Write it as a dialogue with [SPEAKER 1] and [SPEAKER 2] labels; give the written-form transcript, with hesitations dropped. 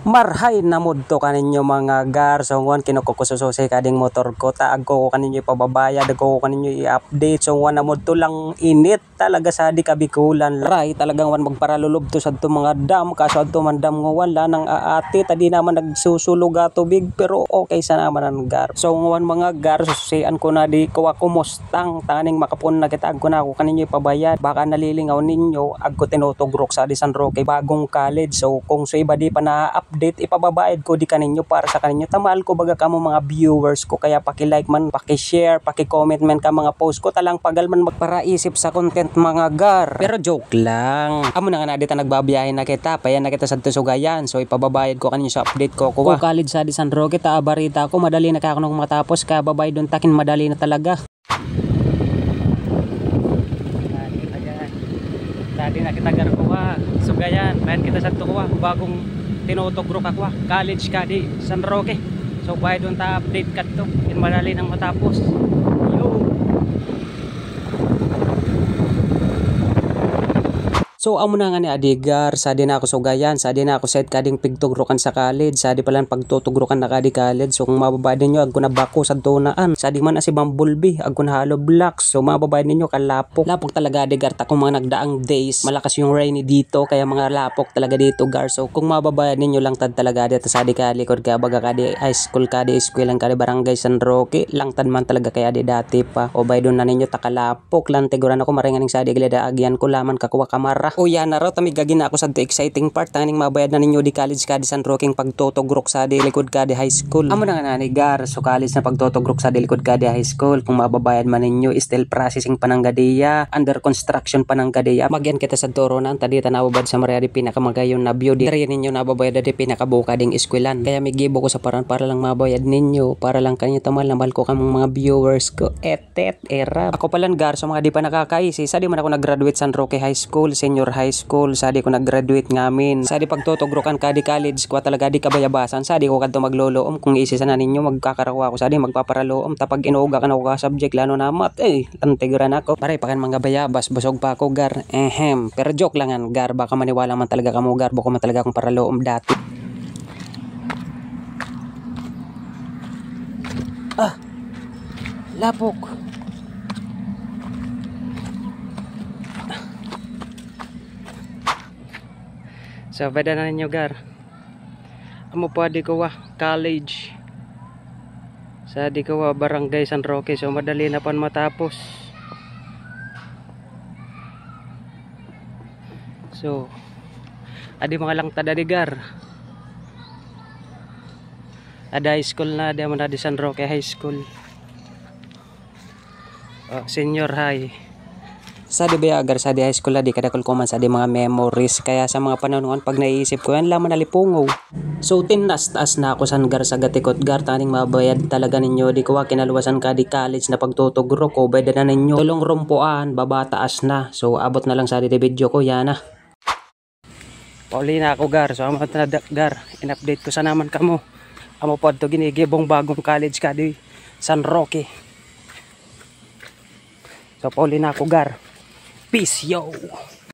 [SPEAKER 1] Marhay na mudto kaninyo mga gar. So one kinukukususosay kading motor ko. Taag ko kaninyo ipababayad. Ako kaninyo i-update. So one na mudto lang init talaga sa di kabikulan. Ray talagang one magparalulub to sa to mga dam. Kaso ato man dam nga wala nang aati. Tadi naman nagsusuluga tubig. Pero okay sa naman ang gar. So one mga gar. Sususian ko na di ko ako mustang. Taning makapun na kita. Agko na ako kaninyo ipabayad. Baka nalilingaw ninyo. Agko tinutugrok sa di San Roque. Bagong college. So kung so iba di pa na-update, ipababayad ko di kaninyo para sa kaninyo. Tamal ko baga kamo mga viewers ko. Kaya paki-like man, paki-share, paki-comment man ka mga post ko. Talang pagal man magparaisip sa content mga gar. Pero joke lang. Amo na nga na dito nagbabiyahe na kita. Payan na kita sa Tusugayan. So ipababayad ko kaninyo sa update ko. Kung college sa di San Roque, barita ko. Madali na kaya ako nung matapos. Kaya babayad doon takin madali na talaga. Dati na kita garkuha, Sugayan, mayan kita sa tukuha, bagong tinutugrok ako, college ka di San Roque. So bayad doon ta update ka to, madali nang matapos. Yo! So amo na nga ni Adigar, sa di na ako Sugayan, sa di na ako set kading pigtugrokan sa college, sa di palang pagtutugrokan na kadi college. So kung mababayad ninyo, agko na bako sa tunaan. Sa di man na si Bumblebee, agko na Hollow Blocks. So mababayad ninyo kalapok. Lapok talaga Adigar, ta kung mga nagdaang days, malakas yung rainy dito, kaya mga lapok talaga dito gar. So kung mababayad ninyo lang tad talaga dito sa di ka likod ka, baga kadi high school kadi school lang kadi barangay San Roque, lang tad man talaga kaya di dati pa. O bay doon na ninyo takalapok lang tiguran ako maringaning sa di gilada agyan ko laman kakuha kamara. O yan na raw, tamigagin na ako sa exciting part. Taning mabayad na ninyo di college ka di San Roque pagtutugrok sa di likod ka di high school. Amo na nga nanigar, so college na pagtutugrok sa di likod ka di high school. Kung mababayad man ninyo, still processing pa ng gadiya, under construction pa ng gadiya. Magyan kita sa Toronan, tadi tanawabad sa Maria di pinakamagayon na view. Di rin ninyo nababayad di pinakabuka ding eskwelahan. Kaya may gibo ko sa paran para lang mabayad ninyo, para lang kanyo tamal na mahal ko kamong mga viewers ko. Era. Ako palan gar, so mga di pa nakakaisi. Sa di man ako nag-graduate San Roque High School, senior high school, sa di ko nag-graduate ngamin. Sa di pagtutugrokan ka di college ko talaga di kabayabasan. Sa di ko kadto magloloom kung isisa na ninyo magkakarawa ako sa di magpaparaloom tapag inuuga ka na ko ka subject lalo na mat. Tantigiran ako. Paray pakan mga bayabas, busog pa ako gar. Pero joke lang yan gar, baka maniwala man talaga kamo gar, baka man talaga akong paraloom dati. Lapok. So, pwede na ninyo gar. Amo pa di ko college. Sa di ko barangay San Roque. So, madali na pan matapos. So, adi mga lang tada di gar. Ada high school na, di mo na di San Roque High School. Senior high. Sa di bayagar sa di high school di kadakol ko man sa di mga memories, kaya sa mga panahon pag naiisip ko yan laman nalipungaw. So tinas-taas na ako san gar sa gatikot gar, taning mabayad talaga ninyo di ko kinaluwasan ka di college na pagtutugro ko, bayad na ninyo tulong rumpuan babataas na. So abot na lang sa di video ko yan na. Pauli na ako gar, so amo na gar, in-update ko sa naman kamo. Amo pod to ginigibong bagong college ka di San Roque. So pauli na ako gar. Peace yo.